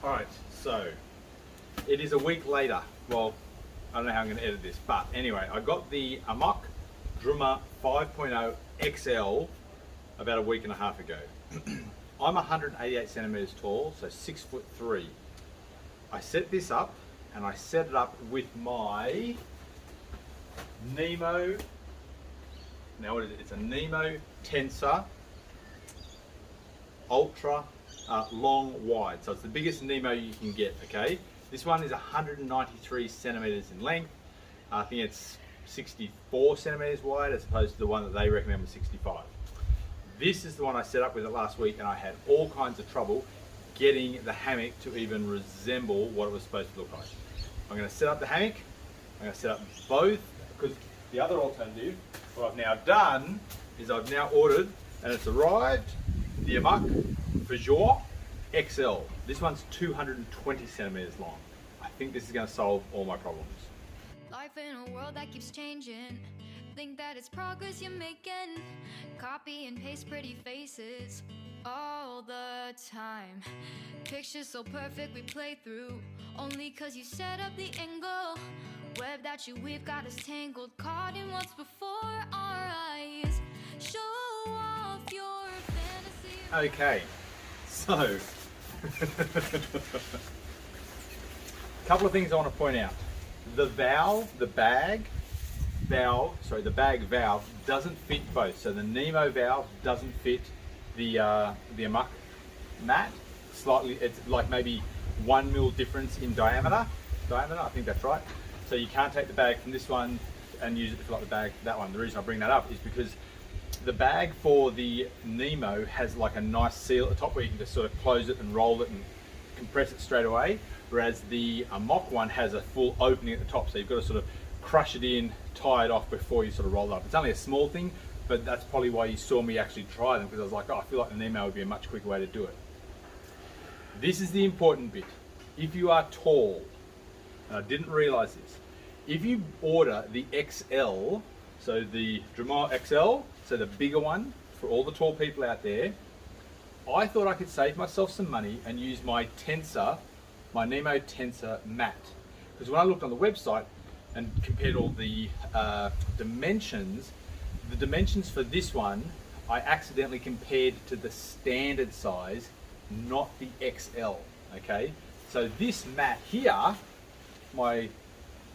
Alright, so it is a week later. Well, I don't know how I'm going to edit this, but anyway, I got the Amok Draumr 5.0 XL about a week and a half ago. I'm 188 centimeters tall, so 6'3". I set this up, and I set it up with my Nemo. Now what is it? It's a Nemo Tensor Ultra long wide. So it's the biggest Nemo you can get, okay? This one is 193 centimeters in length. I think it's 64 centimeters wide as opposed to the one that they recommend with 65. This is the one I set up with it last week, and I had all kinds of trouble getting the hammock to even resemble what it was supposed to look like. I'm going to set up the hammock. I'm going to set up both, because the other alternative, what I've now done is I've now ordered, and it's arrived, the Amok Draumr XL. This one's 220 centimeters long. I think this is going to solve all my problems. Life in a world that keeps changing. Think that it's progress you're making. Copy and paste pretty faces all the time. Pictures so perfect we play through. Only cause you set up the angle. Web that you weave got us tangled. Caught in what's before our eyes. Show off your fantasy. Okay, so a couple of things I want to point out. The bag valve doesn't fit both. So the Nemo valve doesn't fit the Amok mat. Slightly, it's like maybe 1 mil difference in diameter. I think that's right. So you can't take the bag from this one and use it to fill up the bag that one. The reason I bring that up is because the bag for the Nemo has like a nice seal at the top where you can just sort of close it and roll it and compress it straight away, whereas the Amok one has a full opening at the top, so you've got to sort of crush it in, tie it off before you sort of roll it up. It's only a small thing, but that's probably why you saw me actually try them, because I was like, oh, I feel like the Nemo would be a much quicker way to do it. This is the important bit. If you are tall, and I didn't realize this, if you order the XL, so the Draumr XL, so the bigger one for all the tall people out there, I thought I could save myself some money and use my Tensor, my Nemo Tensor mat. Because when I looked on the website and compared all the dimensions for this one, I accidentally compared to the standard size, not the XL, okay? So this mat here, my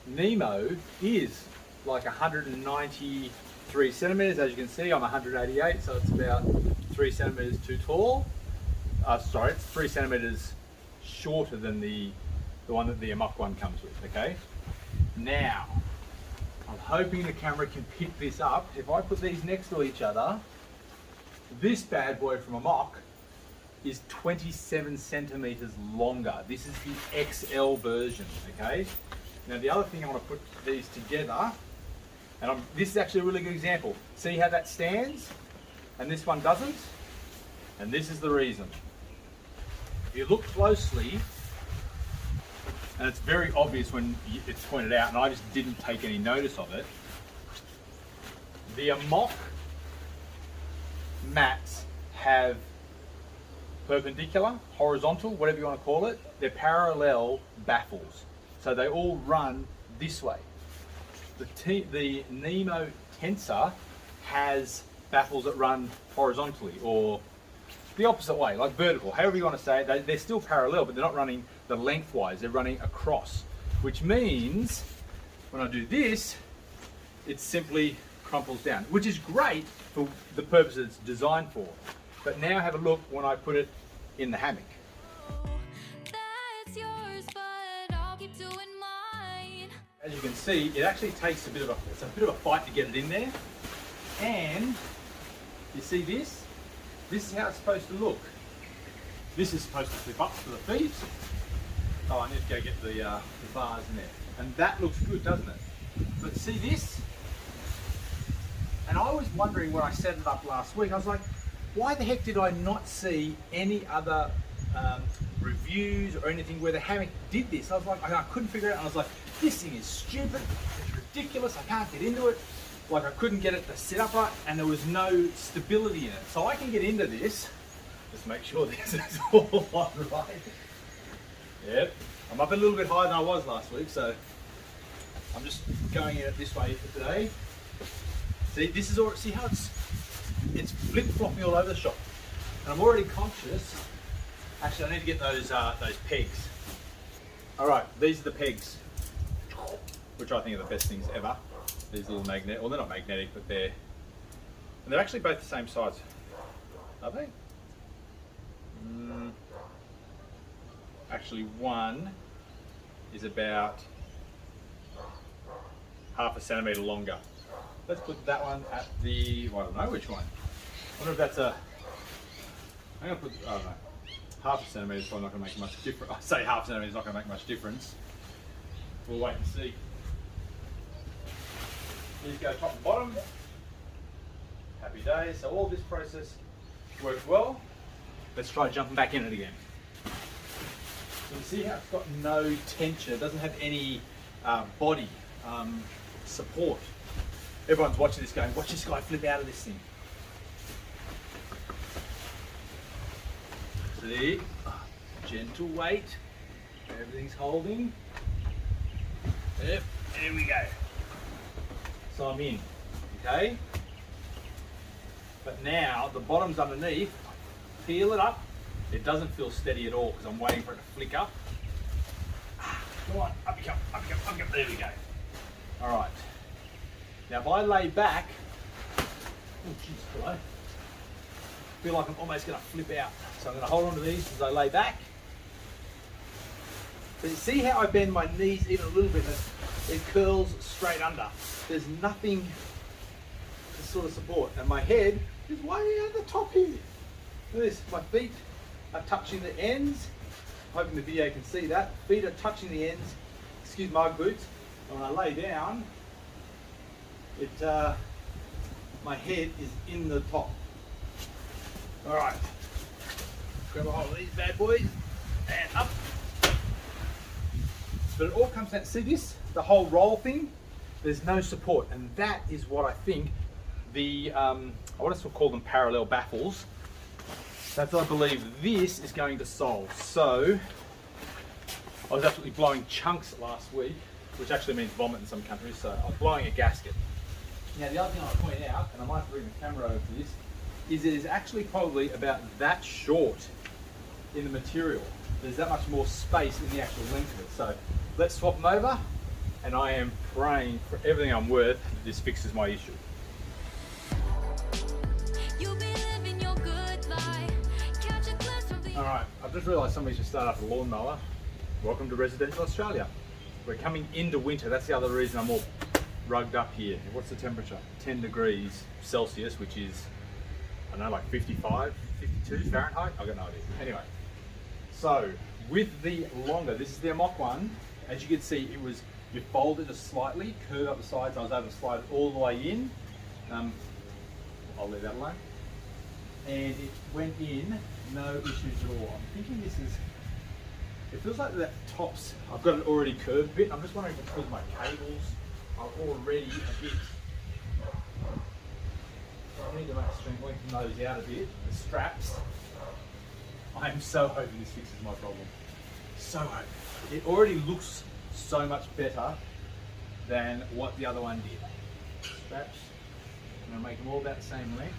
Nemo, is like 193 centimeters. As you can see, I'm 188, so it's about 3 centimeters too tall. Sorry, it's 3 centimeters shorter than the one that the Amok one comes with, okay? Now, I'm hoping the camera can pick this up. If I put these next to each other, this bad boy from Amok is 27 centimeters longer. This is the XL version, okay? Now the other thing I want to put these together, and this is actually a really good example. See how that stands and this one doesn't? And this is the reason. If you look closely, and it's very obvious when it's pointed out, and I just didn't take any notice of it, the Amok mats have perpendicular, horizontal, whatever you want to call it, they're parallel baffles. So they all run this way. The Nemo Tensor has baffles that run horizontally, or the opposite way, like vertical, however you want to say it. They're still parallel, but they're not running the lengthwise, they're running across, which means when I do this, it simply crumples down, which is great for the purpose it's designed for. But now have a look when I put it in the hammock. That's yours, but I'll keep doing mine. As you can see, it actually takes a bit of a fight to get it in there. And you see this? This is how it's supposed to look. This is supposed to flip up for the feet. Oh, I need to go get the bars in there. And that looks good, doesn't it? But see this? And I was wondering when I set it up last week, I was like, why the heck did I not see any other reviews or anything where the hammock did this? I was like, I couldn't figure it out. I was like, this thing is stupid, it's ridiculous, I can't get into it. Like I couldn't get it to sit up right, and there was no stability in it. So I can get into this, just make sure this is all right. Yep. I'm up a little bit higher than I was last week, so I'm just going it this way for today. See, this is all. See how it's flip-flopping all over the shop, and I'm already conscious. Actually, I need to get those pegs. All right, these are the pegs, which I think are the best things ever. These little magnet, well, they're not magnetic, but they're actually both the same size. Are they? Actually, one is about half a centimetre longer. Let's put that one at the, well, I don't know which one. I wonder if that's a, I'm going to put, I don't know, half a centimetre is probably not going to make much difference. I say half a centimetre is not going to make much difference. We'll wait and see. These go top and bottom. Happy days. So all this process worked well. Let's try jumping back in it again. So you see how it's got no tension. It doesn't have any body support. Everyone's watching this going, watch this guy flip out of this thing. See, gentle weight, everything's holding. Yep, there we go. So I'm in, okay? But now the bottom's underneath, peel it up. It doesn't feel steady at all because I'm waiting for it to flick up. Come on, up you come, up you come, up you come. There we go. All right. Now if I lay back, oh jeez, hello. I feel like I'm almost going to flip out. So I'm going to hold on to these as I lay back. But you see how I bend my knees even a little bit? It curls straight under. There's nothing to sort of support. And my head is way at the top here. Look at this, my feet are touching the ends. I'm hoping the video can see that. Feet are touching the ends, excuse my boots. And when I lay down, my head is in the top. All right, grab a hold of these bad boys and up. But it all comes down, see this, the whole roll thing, there's no support. And that is what I think the, I want to call them parallel baffles. That's what I believe this is going to solve. So, I was absolutely blowing chunks last week, which actually means vomit in some countries, so I was blowing a gasket. Now the other thing I'll point out, and I might bring the camera over to this, is it is actually probably about that short in the material. There's that much more space in the actual length of it. So let's swap them over, and I am praying for everything I'm worth that this fixes my issue. Alright, I've just realised somebody should start up a lawnmower. Welcome to residential Australia. We're coming into winter, that's the other reason I'm all rugged up here. What's the temperature? 10 degrees Celsius, which is, I don't know, like 55, 52 Fahrenheit? I've got no idea. Anyway, so with the longer, this is the Amok one, as you can see, it was, you fold it just slightly, curve up the sides, I was able to slide it all the way in. I'll leave that alone. And it went in, no issues at all. I'm thinking this is, it feels like that tops, I've got it already curved a bit. I'm just wondering if it's because my cables are already a bit, I need to make lengthen those out a bit, the straps. I am so hoping this fixes my problem. So hoping. It already looks so much better than what the other one did. Straps, I'm going to make them all about the same length.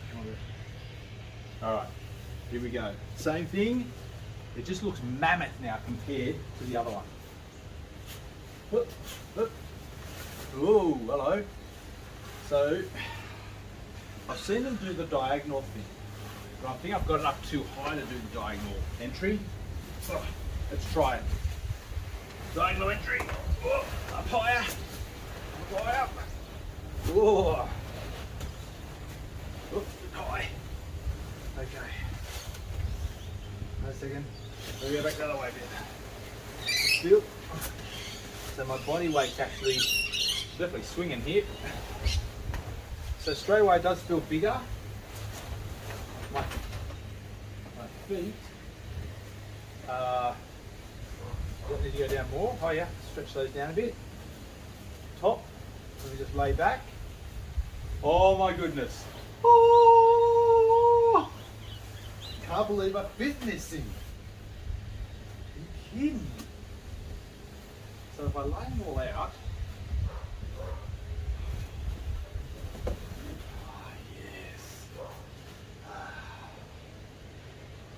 Alright, here we go. Same thing, it just looks mammoth now compared to the other one. Look, look. Ooh, hello. So, I've seen them do the diagonal thing, but I think I've got it up too high to do the diagonal entry. So, let's try it. Diagonal entry. Oh, up higher. Up higher. Oh. Oh, high. Okay. Wait a second. Let me go back the other way a bit. Feel. So my body weight's actually definitely swinging here. So straight away it does feel bigger. My feet don't need to go down more. Oh yeah, stretch those down a bit. Top. Let me just lay back. Oh my goodness. Oh! Can't believe I fit in this thing. Are you kidding? So if I lay them all out, yes.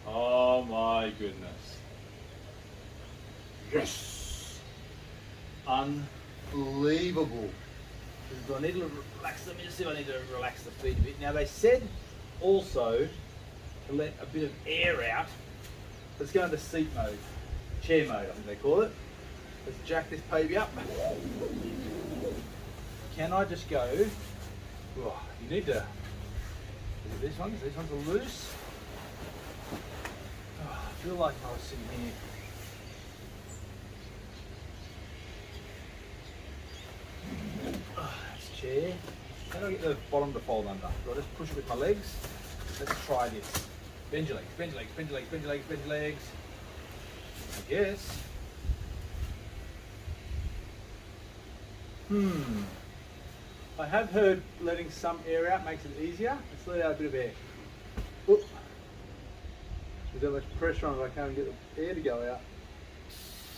Oh my goodness. Yes. Unbelievable. Do I need to relax them? Let me just see if I need to relax the feet a bit. Now they said also to let a bit of air out. Let's go into seat mode. Chair mode, I think they call it. Let's jack this baby up. Can I just go? Oh, you need to. Is it these ones? These ones are loose. Oh, I feel like I was sitting here. Oh, that's chair. How do I get the bottom to fold under? Do I just push it with my legs? Let's try this. Bend your legs, bend your legs, bend your legs, bend your legs, bend your legs. I guess. I have heard letting some air out makes it easier. Let's let out a bit of air. Oop. There's that much pressure on it, I can't get the air to go out.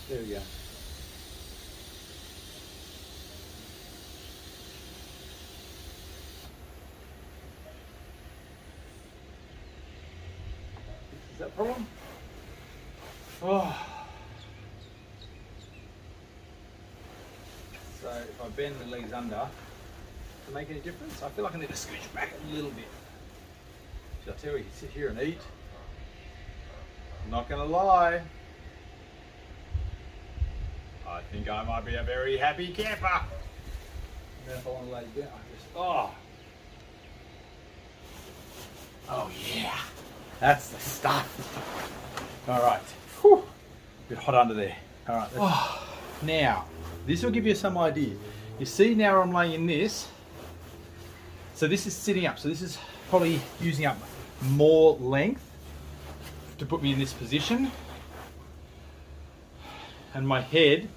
There we go. Is that a problem? Oh. So if I bend the legs under, does it make any difference? I feel like I need to scooch back a little bit. So I'll tell you, you can sit here and eat. I'm not going to lie. I think I might be a very happy camper. And then if I want to lay down, I just, oh. Oh yeah, that's the stuff. All right, whew. A bit hot under there. All right, now, this will give you some idea. You see now I'm laying in this. So this is sitting up. So this is probably using up more length to put me in this position. And my head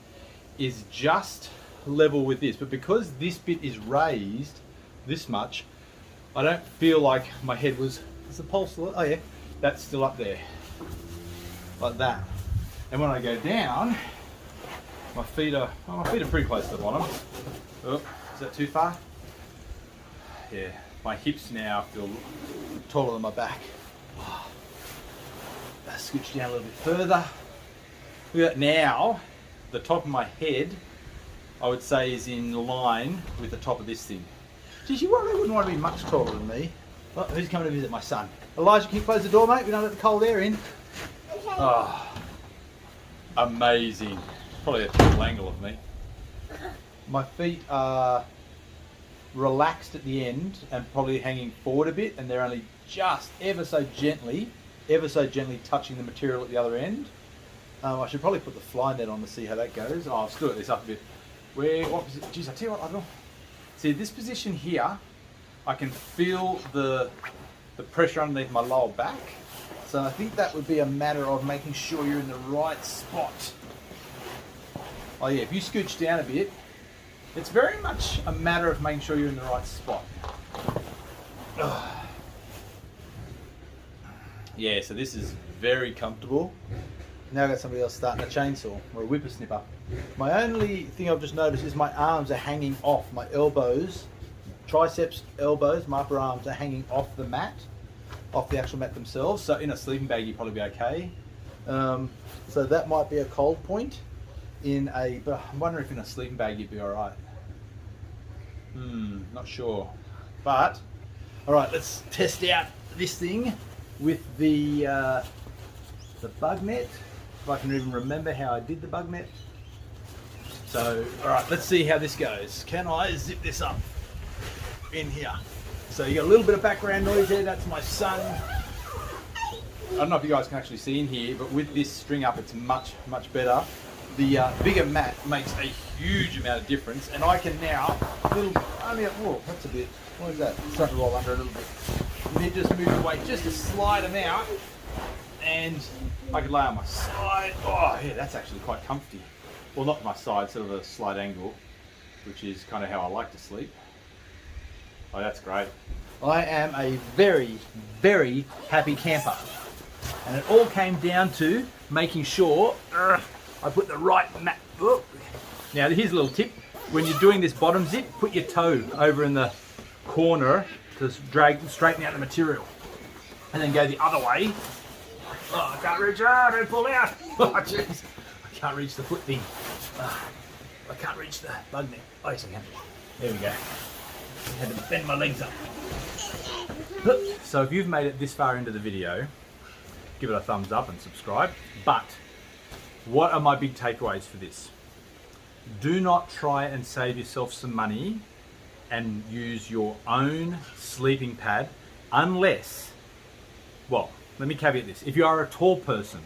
is just level with this. But because this bit is raised this much, I don't feel like my head was, is the pulse still, oh yeah, that's still up there. Like that. And when I go down, my feet are pretty close to the bottom. Oh, is that too far? Yeah, my hips now feel taller than my back. Oh, scooch down a little bit further. Look at that now, the top of my head, I would say is in line with the top of this thing. Geez, you probably wouldn't want to be much taller than me. Oh, who's coming to visit my son? Elijah, can you close the door, mate? We don't let the cold air in. Oh, amazing. Probably a triple angle of me. My feet are relaxed at the end and probably hanging forward a bit, and they're only just ever so gently touching the material at the other end. I should probably put the fly net on to see how that goes. Oh, I'll still at this up a bit. What was it? Geez, I tell you what, I don't know. See, this position here, I can feel the pressure underneath my lower back. So I think that would be a matter of making sure you're in the right spot. Oh yeah, if you scooch down a bit, it's very much a matter of making sure you're in the right spot. Ugh. Yeah, so this is very comfortable. Now I've got somebody else starting a chainsaw or a whippersnipper. My only thing I've just noticed is my arms are hanging off. My elbows, triceps, elbows, my upper arms are hanging off the mat, off the actual mat themselves. So in a sleeping bag you'd probably be okay. So that might be a cold point. But I'm wondering if in a sleeping bag you'd be alright. Not sure. But, alright, let's test out this thing with the bug net. If I can even remember how I did the bug net. So, alright, let's see how this goes. Can I zip this up in here? So you got a little bit of background noise there, that's my son. I don't know if you guys can actually see in here, but with this string up it's much, much better. The bigger mat makes a huge amount of difference, and I can now, whoa, that's a bit, what is that? It's starting to roll under a little bit. And then just move the weight just to slide them out, and I can lay on my side. Oh yeah, that's actually quite comfy. Well, not my side, sort of a slight angle, which is kind of how I like to sleep. Oh, that's great. I am a very, very happy camper. And it all came down to making sure I put the right mat. Now here's a little tip. When you're doing this bottom zip, put your toe over in the corner to straighten out the material. And then go the other way. Oh, I can't reach out, don't pull out. Oh, jeez. I can't reach the foot thing. I can't reach the bug net. Oh, yes, I can. There we go. I had to bend my legs up. So if you've made it this far into the video, give it a thumbs up and subscribe. But what are my big takeaways for this? Do not try and save yourself some money and use your own sleeping pad unless, well, let me caveat this. If you are a tall person,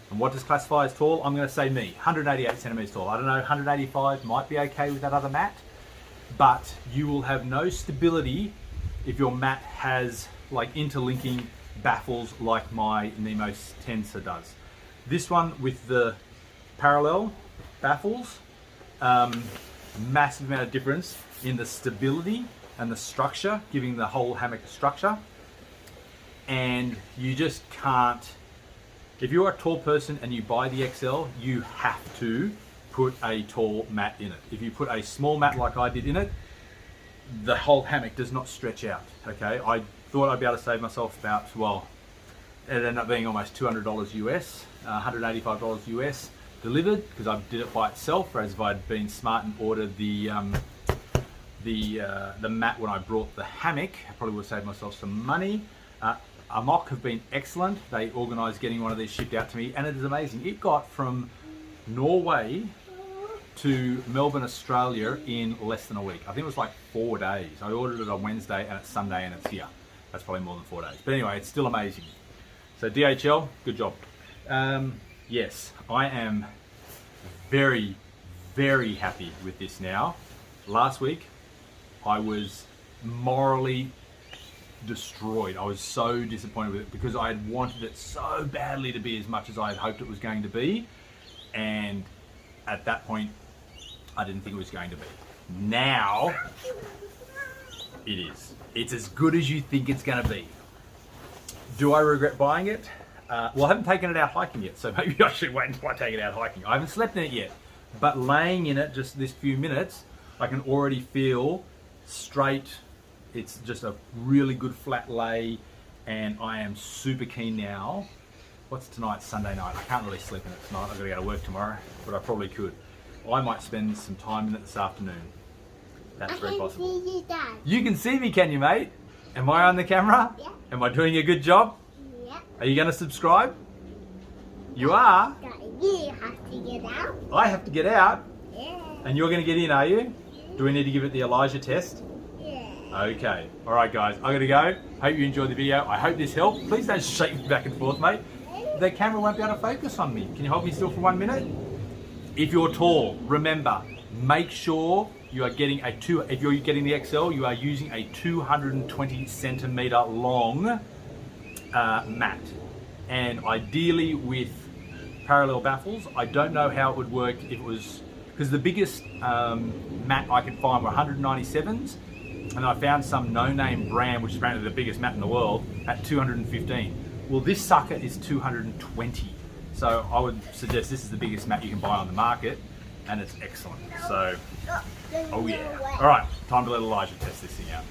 and what does classify as tall? I'm going to say me, 188 centimeters tall. I don't know, 185 might be okay with that other mat, but you will have no stability if your mat has like interlinking baffles like my Nemo Tensor does. This one with the parallel baffles, massive amount of difference in the stability and the structure, giving the whole hammock a structure. And you just can't, if you're a tall person and you buy the XL, you have to put a tall mat in it. If you put a small mat like I did in it, the whole hammock does not stretch out, okay? I thought I'd be able to save myself about, well, it ended up being almost $200 US, $185 US delivered, because I did it by itself, whereas if I'd been smart and ordered the mat when I brought the hammock, I probably would have saved myself some money. Amok have been excellent. They organised getting one of these shipped out to me, and it is amazing. It got from Norway to Melbourne, Australia in less than a week. I think it was like 4 days. I ordered it on Wednesday and it's Sunday and it's here. That's probably more than 4 days. But anyway, it's still amazing. So DHL, good job. Yes, I am very, very happy with this now. Last week, I was morally destroyed. I was so disappointed with it because I had wanted it so badly to be as much as I had hoped it was going to be, and at that point I didn't think it was going to be. Now it is. It's as good as you think it's going to be. Do I regret buying it? Well, I haven't taken it out hiking yet, so maybe I should wait until I take it out hiking. I haven't slept in it yet, but laying in it just this few minutes, I can already feel straight. It's just a really good flat lay, and I am super keen now. What's tonight? Sunday night. I can't really sleep in it tonight. I've got to go to work tomorrow, but I probably could. I might spend some time in it this afternoon. That's very possible. See you, Dad. You can see me, can you, mate? Am I on the camera? Yeah. Am I doing a good job? Yeah. Are you going to subscribe? You are? Dad, you have to get out. I have to get out, Yeah. and you're going to get in, are you? Do we need to give it the Elijah test? Yeah. Okay. All right, guys. I'm going to go. Hope you enjoyed the video. I hope this helped. Please don't shake me back and forth, mate. The camera won't be able to focus on me. Can you hold me still for 1 minute? If you're tall, remember, make sure you are getting if you're getting the XL, you are using a 220 centimeter long mat. And ideally with parallel baffles. I don't know how it would work if it was, because the biggest mat I could find were 197s, and I found some no-name brand, which is apparently the biggest mat in the world, at 215. Well, this sucker is 220. So I would suggest this is the biggest mat you can buy on the market, and it's excellent. So, oh yeah. All right, time to let Elijah test this thing out.